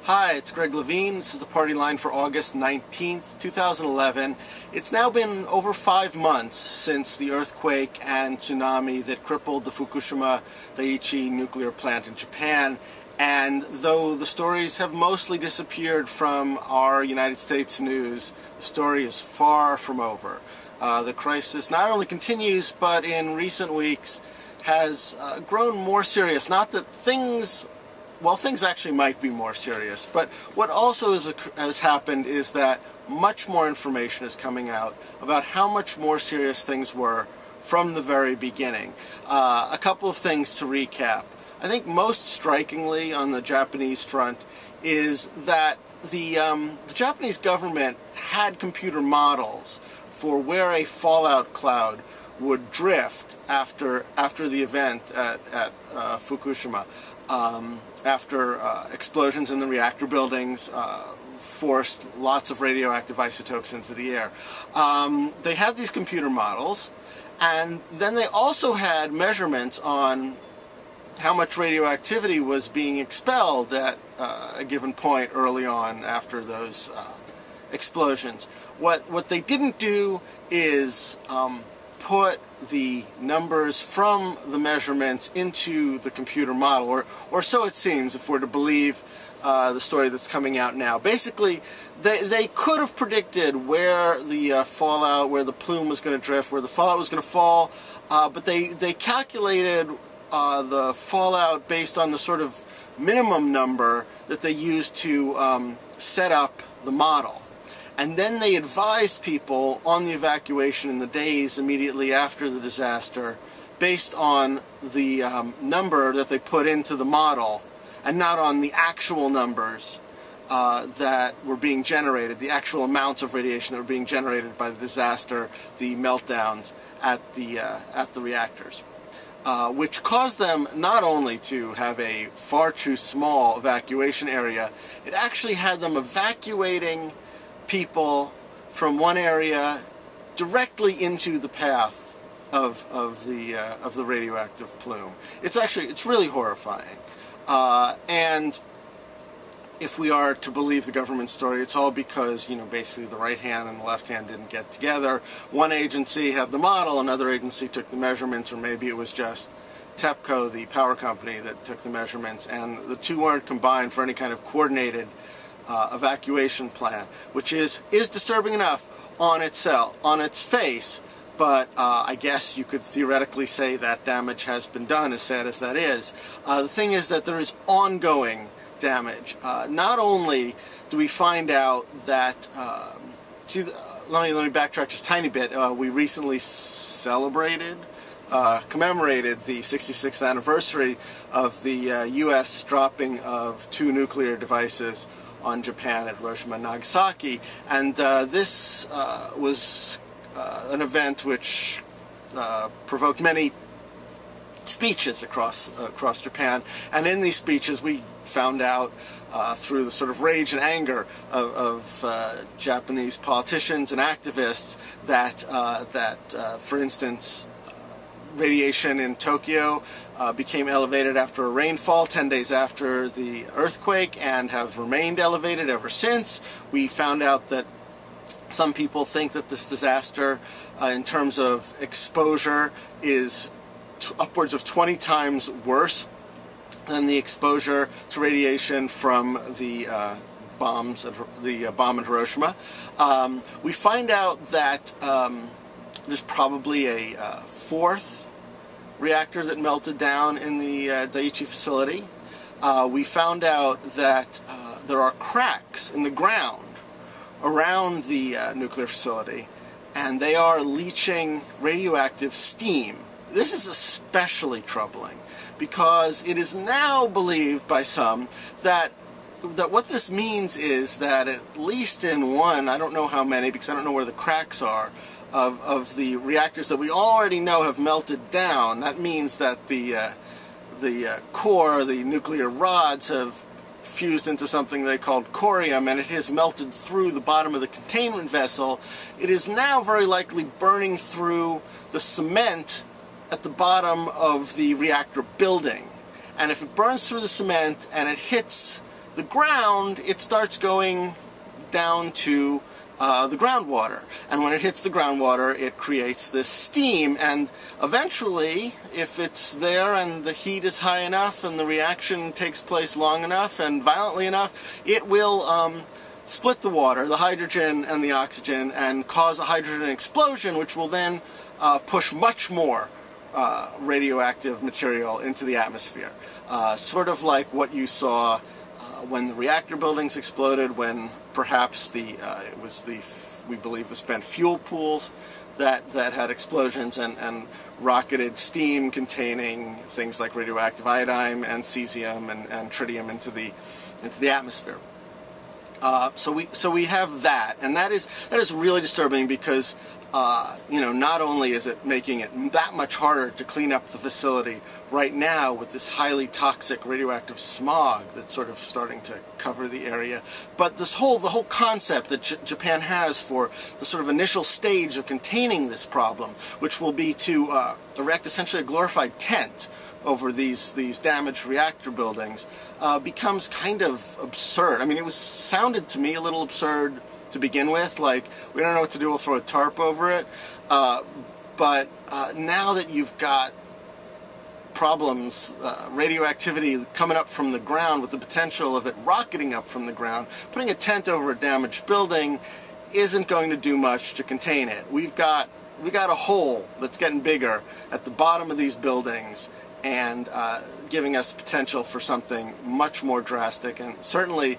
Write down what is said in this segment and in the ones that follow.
Hi, it's Greg Levine. This is the party line for August 19th, 2011. It's now been over 5 months since the earthquake and tsunami that crippled the Fukushima Daiichi nuclear plant in Japan. And though the stories have mostly disappeared from our United States news, the story is far from over. The crisis not only continues, but in recent weeks has grown more serious. Not that things actually might be more serious, but what also has happened is that much more information is coming out about how much more serious things were from the very beginning. A couple of things to recap. I think most strikingly on the Japanese front is that the Japanese government had computer models for where a fallout cloud would drift after the event at Fukushima. After explosions in the reactor buildings forced lots of radioactive isotopes into the air. They had these computer models, and then they also had measurements on how much radioactivity was being expelled at a given point early on after those explosions. What they didn't do is put the numbers from the measurements into the computer model, or so it seems if we're to believe the story that's coming out now. Basically, they could have predicted where the fallout, where the plume was going to drift, where the fallout was going to fall, but they calculated the fallout based on the sort of minimum number that they used to set up the model. And then they advised people on the evacuation in the days immediately after the disaster based on the number that they put into the model and not on the actual numbers that were being generated, the actual amounts of radiation that were being generated by the disaster, the meltdowns at the reactors. Which caused them not only to have a far too small evacuation area, it actually had them evacuating people from one area directly into the path of the radioactive plume. It's really horrifying. And if we are to believe the government story, it's all because, basically the right hand and the left hand didn't get together. One agency had the model, another agency took the measurements, or maybe it was just TEPCO, the power company, that took the measurements, and the two weren't combined for any kind of coordinated evacuation plan, which is disturbing enough on its face, but I guess you could theoretically say that damage has been done, as sad as that is. The thing is that there is ongoing damage. Not only do we find out that, let me backtrack just a tiny bit. We recently commemorated the 66th anniversary of the U.S. dropping of 2 nuclear devices on Japan at Hiroshima and Nagasaki, and this was an event which provoked many speeches across Japan, and in these speeches we found out through the sort of rage and anger of Japanese politicians and activists that for instance, radiation in Tokyo became elevated after a rainfall 10 days after the earthquake and have remained elevated ever since. We found out that some people think that this disaster, in terms of exposure, is upwards of 20 times worse than the exposure to radiation from the bomb in Hiroshima. We find out that there's probably a 4th reactor that melted down in the Daiichi facility. We found out that there are cracks in the ground around the nuclear facility, and they are leaching radioactive steam. This is especially troubling because it is now believed by some that what this means is that at least in one, I don't know how many because I don't know where the cracks are, of the reactors that we already know have melted down. That means that the core, the nuclear rods, have fused into something they called corium, and it has melted through the bottom of the containment vessel. It is now very likely burning through the cement at the bottom of the reactor building. And if it burns through the cement and it hits the ground, it starts going down to the groundwater. And when it hits the groundwater, it creates this steam. And eventually, if it's there and the heat is high enough and the reaction takes place long enough and violently enough, it will split the water, the hydrogen and the oxygen, and cause a hydrogen explosion, which will then push much more radioactive material into the atmosphere. Sort of like what you saw when the reactor buildings exploded, when perhaps we believe the spent fuel pools that had explosions and rocketed steam containing things like radioactive iodine and cesium and tritium into the atmosphere. So we have that, and that is really disturbing because not only is it making it that much harder to clean up the facility right now with this highly toxic radioactive smog that's sort of starting to cover the area, but the whole concept that Japan has for the sort of initial stage of containing this problem, which will be to erect essentially a glorified tent over these damaged reactor buildings, becomes kind of absurd. I mean, it sounded to me a little absurd to begin with, like, we don't know what to do, we'll throw a tarp over it. But now that you've got problems, radioactivity coming up from the ground with the potential of it rocketing up from the ground, putting a tent over a damaged building isn't going to do much to contain it. We got a hole that's getting bigger at the bottom of these buildings, and giving us potential for something much more drastic. And certainly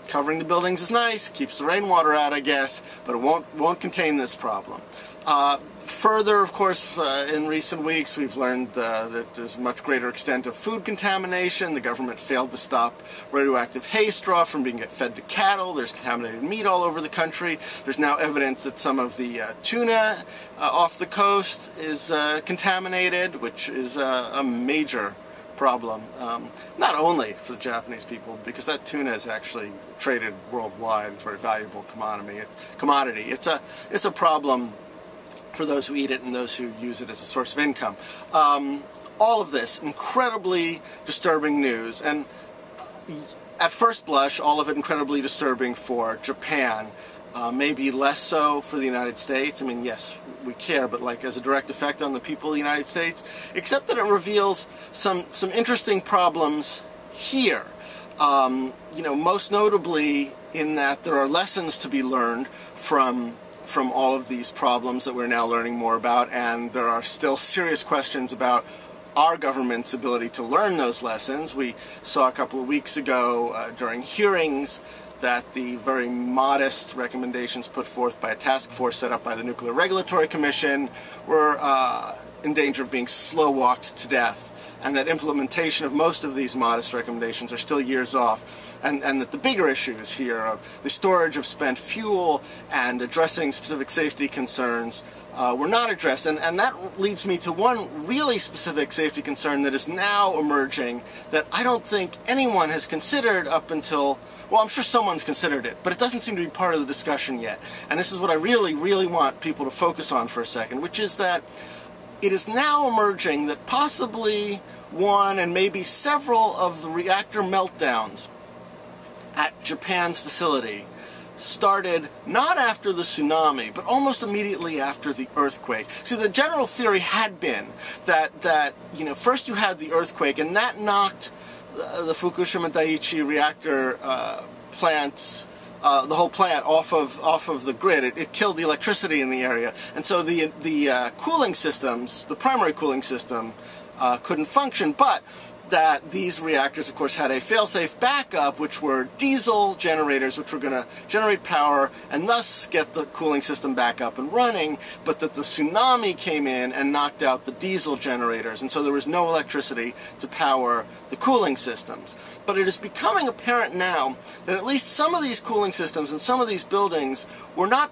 covering the buildings is nice, keeps the rainwater out, I guess, but it won't contain this problem. Further, of course, in recent weeks, we've learned that there's a much greater extent of food contamination. The government failed to stop radioactive hay straw from being fed to cattle. There's contaminated meat all over the country. There's now evidence that some of the tuna off the coast is contaminated, which is a major problem, not only for the Japanese people, because that tuna is actually traded worldwide. It's a very valuable commodity. It's a problem for those who eat it and those who use it as a source of income. All of this incredibly disturbing news, and at first blush, all of it incredibly disturbing for Japan. Maybe less so for the United States. I mean, yes, we care, but like as a direct effect on the people of the United States, except that it reveals some interesting problems here. Most notably in that there are lessons to be learned from all of these problems that we're now learning more about, and there are still serious questions about our government's ability to learn those lessons. We saw a couple of weeks ago during hearings that the very modest recommendations put forth by a task force set up by the Nuclear Regulatory Commission were in danger of being slow-walked to death, and that implementation of most of these modest recommendations are still years off, and that the bigger issues here of the storage of spent fuel and addressing specific safety concerns were not addressed. And that leads me to one really specific safety concern that is now emerging that I don't think anyone has considered up until, well, I'm sure someone's considered it, but it doesn't seem to be part of the discussion yet. And this is what I really, really want people to focus on for a second, which is that it is now emerging that possibly one and maybe several of the reactor meltdowns at Japan's facility started not after the tsunami, but almost immediately after the earthquake. See, the general theory had been that first you had the earthquake, and that knocked the Fukushima Daiichi reactor plants, the whole plant off of the grid. It killed the electricity in the area, and so the cooling systems, the primary cooling system, couldn't function. But that these reactors, of course, had a fail-safe backup, which were diesel generators, which were going to generate power and thus get the cooling system back up and running, but that the tsunami came in and knocked out the diesel generators, and so there was no electricity to power the cooling systems. But it is becoming apparent now that at least some of these cooling systems and some of these buildings were not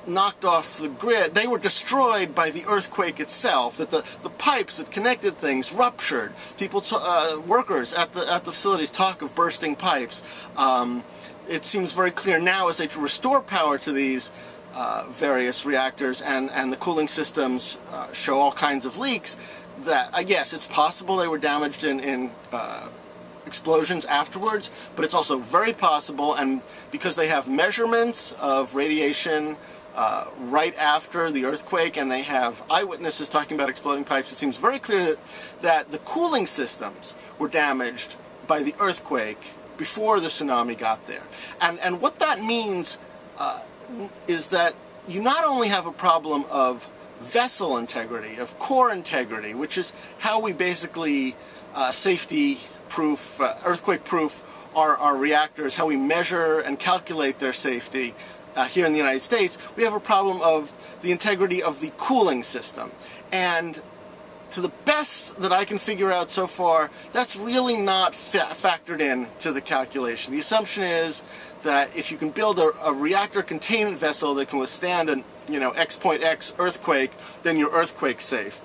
knocked off the grid. They were destroyed by the earthquake itself, that the pipes that connected things ruptured. People, workers at the facilities talk of bursting pipes. It seems very clear now as they restore power to these various reactors and the cooling systems show all kinds of leaks that, yes, it's possible they were damaged in explosions afterwards, but it's also very possible, and because they have measurements of radiation right after the earthquake, and they have eyewitnesses talking about exploding pipes, it seems very clear that the cooling systems were damaged by the earthquake before the tsunami got there. And what that means is that you not only have a problem of vessel integrity, of core integrity, which is how we basically safety-proof, earthquake-proof our reactors, how we measure and calculate their safety here in the United States, we have a problem of the integrity of the cooling system. And to the best that I can figure out so far, that's really not factored in to the calculation. The assumption is that if you can build a reactor containment vessel that can withstand an X.X earthquake, then you're earthquake safe.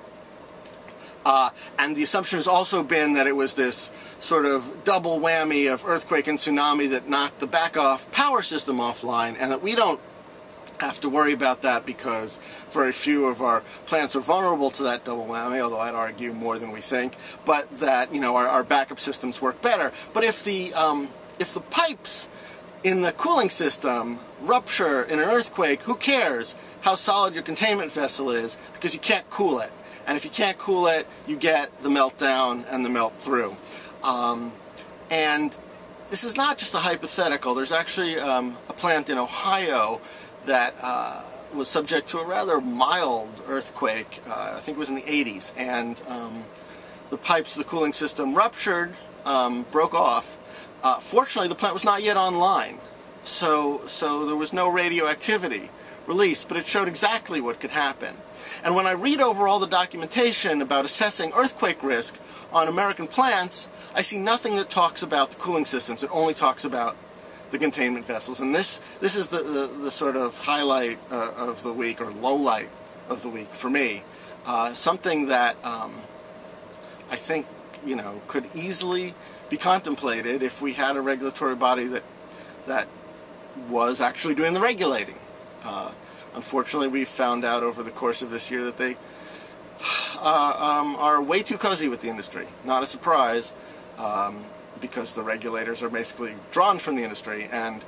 And the assumption has also been that it was this sort of double whammy of earthquake and tsunami that knocked the back-off power system offline, and that we don't have to worry about that because very few of our plants are vulnerable to that double whammy, although I'd argue more than we think, but that our backup systems work better. But if the pipes in the cooling system rupture in an earthquake, who cares how solid your containment vessel is, because you can't cool it. And if you can't cool it, you get the meltdown and the melt through. And this is not just a hypothetical. There's actually a plant in Ohio that was subject to a rather mild earthquake. I think it was in the 80s. And the pipes of the cooling system ruptured, broke off. Fortunately, the plant was not yet online. So there was no radioactivity released, but it showed exactly what could happen. And when I read over all the documentation about assessing earthquake risk on American plants, I see nothing that talks about the cooling systems. It only talks about the containment vessels. And this is the sort of highlight of the week, or low light of the week for me. Something that I think could easily be contemplated if we had a regulatory body that was actually doing the regulating. Unfortunately, we found out over the course of this year that they are way too cozy with the industry. Not a surprise, because the regulators are basically drawn from the industry, and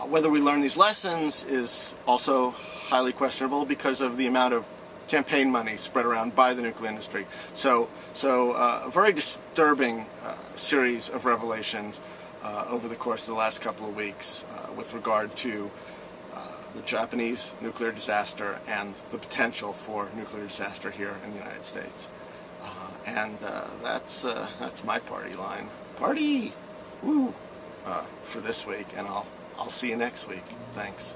whether we learn these lessons is also highly questionable because of the amount of campaign money spread around by the nuclear industry. So a very disturbing series of revelations over the course of the last couple of weeks with regard to the Japanese nuclear disaster and the potential for nuclear disaster here in the United States. And that's my party line. Party! Woo! For this week, and I'll see you next week. Thanks.